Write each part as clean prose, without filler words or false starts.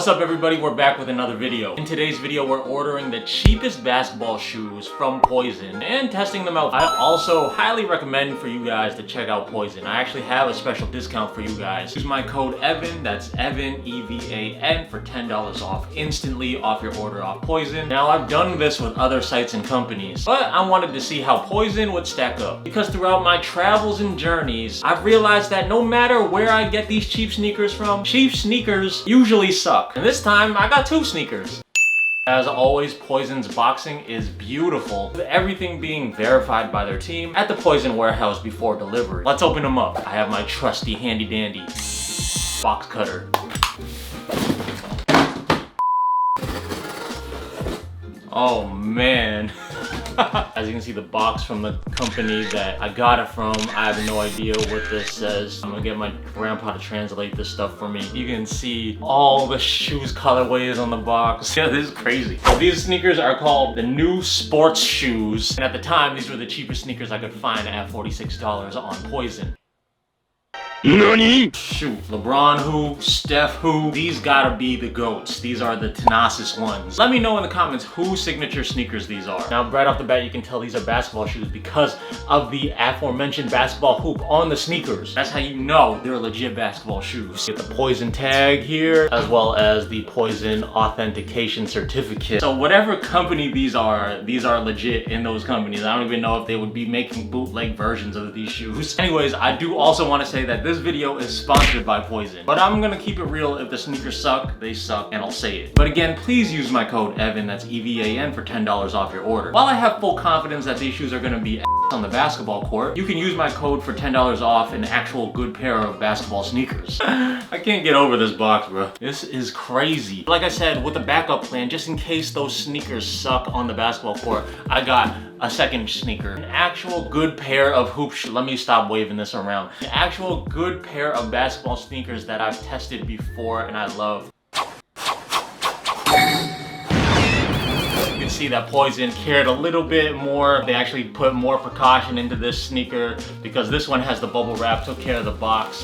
What's up everybody, we're back with another video. In today's video, we're ordering the cheapest basketball shoes from Poizon and testing them out. I also highly recommend for you guys to check out Poizon. I actually have a special discount for you guys. Use my code EVAN, that's EVAN, E-V-A-N, for $10 off instantly off your order off Poizon. Now I've done this with other sites and companies, but I wanted to see how Poizon would stack up. Because throughout my travels and journeys, I've realized that no matter where I get these cheap sneakers from, cheap sneakers usually suck. And this time, I got 2 sneakers. As always, Poizon's boxing is beautiful, with everything being verified by their team at the Poizon warehouse before delivery. Let's open them up. I have my trusty handy dandy box cutter. Oh man. As you can see, the box from the company that I got it from, I have no idea what this says. I'm gonna get my grandpa to translate this stuff for me. You can see all the shoes colorways on the box. Yeah, this is crazy. So these sneakers are called the new sports shoes. And at the time, these were the cheapest sneakers I could find at $46 on Poizon. NANI? Shoot, LeBron who, Steph who, these gotta be the GOATs. These are the tenacious ones. Let me know in the comments whose signature sneakers these are. Now right off the bat you can tell these are basketball shoes because of the aforementioned basketball hoop on the sneakers. That's how you know they're legit basketball shoes. Get the Poizon tag here, as well as the Poizon authentication certificate. So whatever company these are legit in those companies. I don't even know if they would be making bootleg versions of these shoes. Anyways, I do also want to say that this video is sponsored by Poizon, but I'm gonna keep it real. If the sneakers suck, they suck, and I'll say it. But again, please use my code EVAN, that's E-V-A-N, for $10 off your order. While I have full confidence that these shoes are gonna be on the basketball court, you can use my code for $10 off an actual good pair of basketball sneakers. I can't get over this box, bro. This is crazy. Like I said, with a backup plan, just in case those sneakers suck on the basketball court, I got a second sneaker. An actual good pair of hoop shoes. Let me stop waving this around. An actual good pair of basketball sneakers that I've tested before and I love. You can see that Poizon cared a little bit more. They actually put more precaution into this sneaker because this one has the bubble wrap, took care of the box.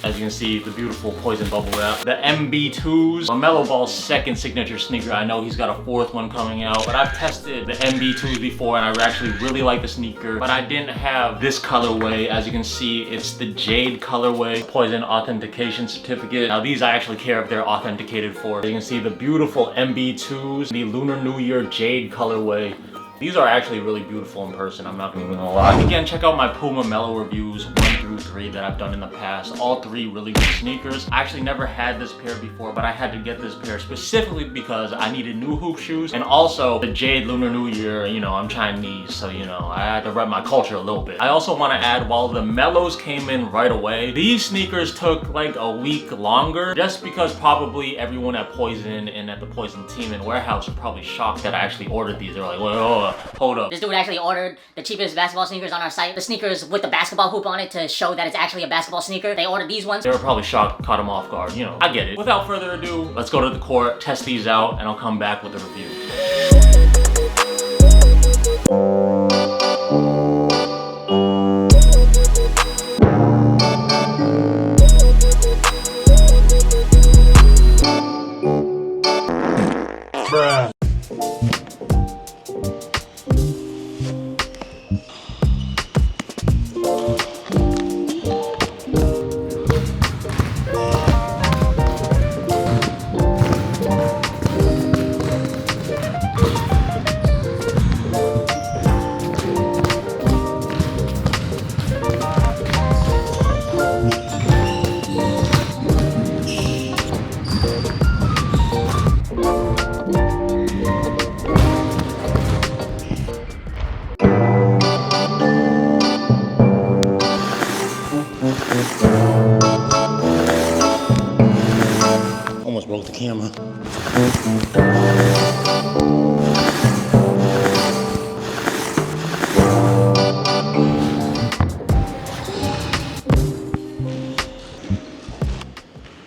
As you can see, the beautiful Poizon bubble wrap. The MB2s, LaMelo Ball's second signature sneaker. I know he's got a 4th one coming out, but I've tested the MB2s before and I actually really like the sneaker, but I didn't have this colorway. As you can see, it's the Jade colorway, Poizon authentication certificate. Now these I actually care if they're authenticated for. You can see the beautiful MB2s, the Lunar New Year Jade colorway. These are actually really beautiful in person, I'm not even gonna lie. Again, check out my Puma Mellow reviews 1 through 3 that I've done in the past. All 3 really good sneakers. I actually never had this pair before, but I had to get this pair specifically because I needed new hoop shoes. And also, the Jade Lunar New Year, you know, I'm Chinese, so you know, I had to rep my culture a little bit. I also wanna add, while the Mellows came in right away, these sneakers took like a week longer, just because probably everyone at Poizon and at the Poizon team and warehouse are probably shocked that I actually ordered these. They're like, well, hold up. This dude actually ordered the cheapest basketball sneakers on our site. The sneakers with the basketball hoop on it to show that it's actually a basketball sneaker. They ordered these ones. They were probably shocked, caught them off guard, you know. I get it. Without further ado, let's go to the court, test these out, and I'll come back with a review. Bruh. Almost broke the camera.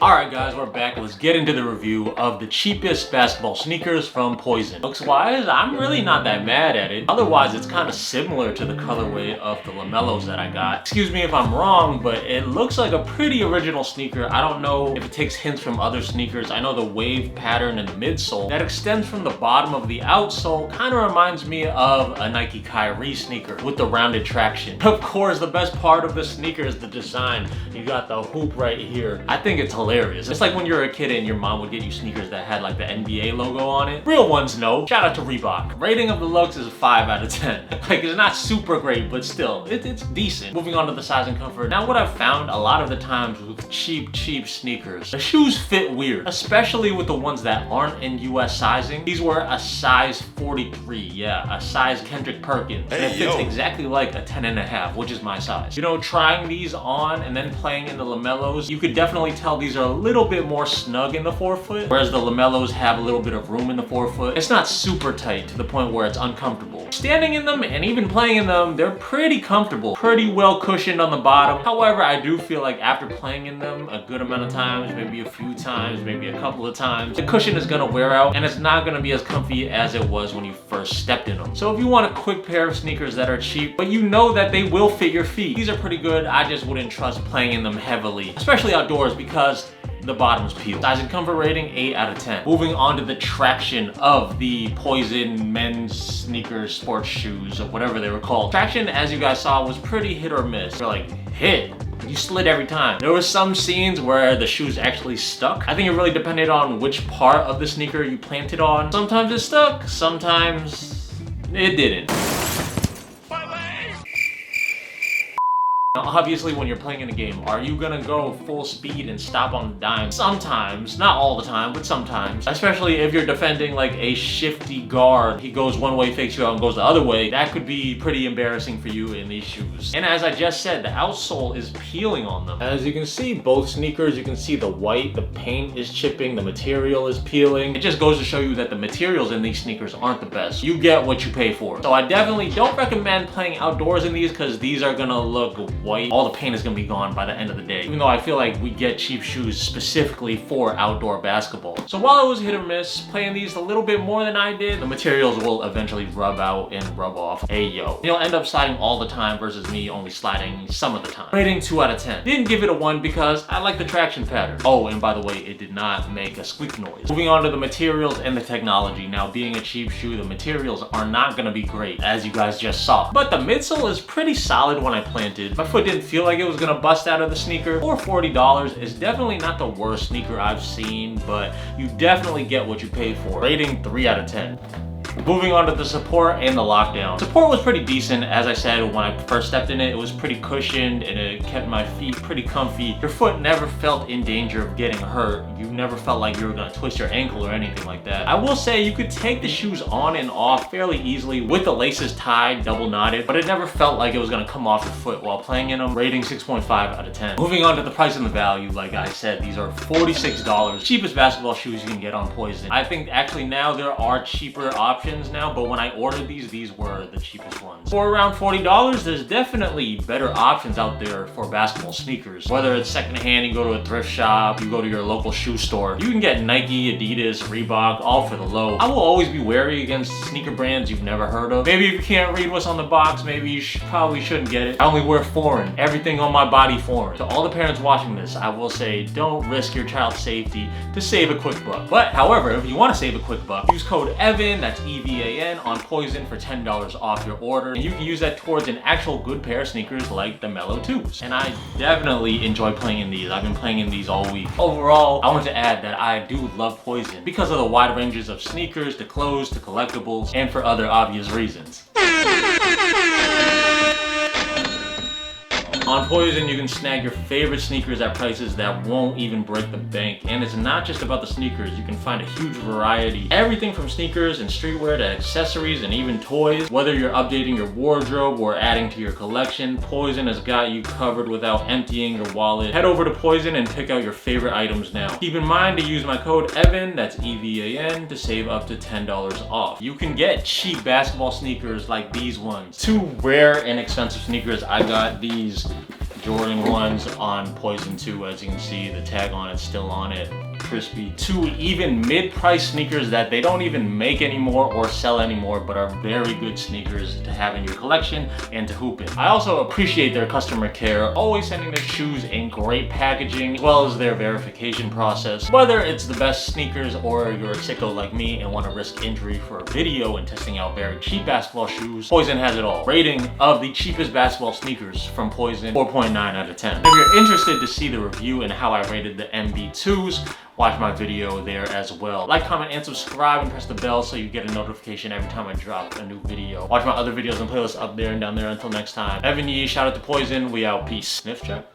Alright guys, we're back with let's get into the review of the cheapest basketball sneakers from Poizon. Looks-wise, I'm really not that mad at it. Otherwise, it's kind of similar to the colorway of the Lamellos that I got. Excuse me if I'm wrong, but it looks like a pretty original sneaker. I don't know if it takes hints from other sneakers. I know the wave pattern in the midsole that extends from the bottom of the outsole kind of reminds me of a Nike Kyrie sneaker with the rounded traction. Of course, the best part of the sneaker is the design. You got the hoop right here. I think it's hilarious. It's like when you're a kid and your mom would get you sneakers that had like the NBA logo on it. Real ones, no. Shout out to Reebok. Rating of the looks is a 5 out of 10. Like, it's not super great, but still, it's decent. Moving on to the size and comfort. Now, what I've found a lot of the times with cheap sneakers, the shoes fit weird, especially with the ones that aren't in US sizing. These were a size 43, yeah, a size Kendrick Perkins. And it fits exactly like a 10.5, which is my size. You know, trying these on and then playing in the Lamellos, you could definitely tell these are a little bit more snug in the forefoot, whereas the Lamellos have a little bit of room in the forefoot. It's not super tight to the point where it's uncomfortable. Standing in them and even playing in them, they're pretty comfortable, pretty well cushioned on the bottom. However, I do feel like after playing in them a good amount of times, maybe a few times, maybe a couple of times, the cushion is gonna wear out and it's not gonna be as comfy as it was when you first stepped in them. So if you want a quick pair of sneakers that are cheap, but you know that they will fit your feet, these are pretty good. I just wouldn't trust playing in them heavily, especially outdoors, because the bottom's peeled. Size and comfort rating, 8 out of 10. Moving on to the traction of the Poizon men's sneakers, sports shoes, or whatever they were called. Traction, as you guys saw, was pretty hit or miss. You're like, hit. You slid every time. There were some scenes where the shoes actually stuck. I think it really depended on which part of the sneaker you planted on. Sometimes it stuck, sometimes it didn't. Now, obviously, when you're playing in a game, are you gonna go full speed and stop on the dime? Sometimes, not all the time, but sometimes. Especially if you're defending like a shifty guard. He goes one way, fakes you out, and goes the other way. That could be pretty embarrassing for you in these shoes. And as I just said, the outsole is peeling on them. As you can see, both sneakers, you can see the white, the paint is chipping, the material is peeling. It just goes to show you that the materials in these sneakers aren't the best. You get what you pay for. So I definitely don't recommend playing outdoors in these because these are gonna look white. All the paint is gonna be gone by the end of the day. Even though I feel like we get cheap shoes specifically for outdoor basketball. So while it was hit or miss, playing these a little bit more than I did, the materials will eventually rub out and rub off. Ayo. You'll end up sliding all the time versus me only sliding some of the time. Rating 2 out of 10. Didn't give it a 1 because I like the traction pattern. Oh, and by the way, it did not make a squeak noise. Moving on to the materials and the technology. Now, being a cheap shoe, the materials are not gonna be great, as you guys just saw. But the midsole is pretty solid when I planted. My foot didn't feel like it was gonna bust out of the sneaker. For $40, is definitely not the worst sneaker I've seen, but you definitely get what you pay for. Rating 3 out of 10. Moving on to the support and the lockdown. Support was pretty decent. As I said, when I first stepped in it, it was pretty cushioned and it kept my feet pretty comfy. Your foot never felt in danger of getting hurt. You never felt like you were gonna twist your ankle or anything like that. I will say you could take the shoes on and off fairly easily with the laces tied, double knotted, but it never felt like it was gonna come off your foot while playing in them. Rating 6.5 out of 10. Moving on to the price and the value, like I said, these are $46. Cheapest basketball shoes you can get on Poizon. I think actually now there are cheaper options now, but when I ordered these were the cheapest ones. For around $40, there's definitely better options out there for basketball sneakers. Whether it's secondhand, you go to a thrift shop, you go to your local shoe store, you can get Nike, Adidas, Reebok, all for the low. I will always be wary against sneaker brands you've never heard of. Maybe if you can't read what's on the box, maybe you probably shouldn't get it. I only wear foreign. Everything on my body foreign. To all the parents watching this, I will say don't risk your child's safety to save a quick buck. But however, if you want to save a quick buck, use code EVAN, that's EVAN, on Poizon for $10 off your order. And you can use that towards an actual good pair of sneakers like the Mellow 2s. And I definitely enjoy playing in these. I've been playing in these all week. Overall, I want to add that I do love Poizon because of the wide ranges of sneakers, to clothes, to collectibles, and for other obvious reasons. On Poizon, you can snag your favorite sneakers at prices that won't even break the bank. And it's not just about the sneakers. You can find a huge variety. Everything from sneakers and streetwear to accessories and even toys. Whether you're updating your wardrobe or adding to your collection, Poizon has got you covered without emptying your wallet. Head over to Poizon and pick out your favorite items now. Keep in mind to use my code EVAN, that's EVAN, to save up to $10 off. You can get cheap basketball sneakers like these ones. Two rare and expensive sneakers. I got these Jordan 1s on Poizon 2. As you can see, the tag on it's still on it. crispy, to even mid-price sneakers that they don't even make anymore or sell anymore, but are very good sneakers to have in your collection and to hoop in. I also appreciate their customer care, always sending their shoes in great packaging, as well as their verification process. Whether it's the best sneakers or you're a sicko like me and want to risk injury for a video and testing out very cheap basketball shoes, Poizon has it all. Rating of the cheapest basketball sneakers from Poizon, 4.9 out of 10. If you're interested to see the review and how I rated the MB2s, watch my video there as well. Like, comment, and subscribe, and press the bell so you get a notification every time I drop a new video. Watch my other videos and playlists up there and down there. Until next time, Evan Yee, shout out to Poizon, we out, peace. Sniff check.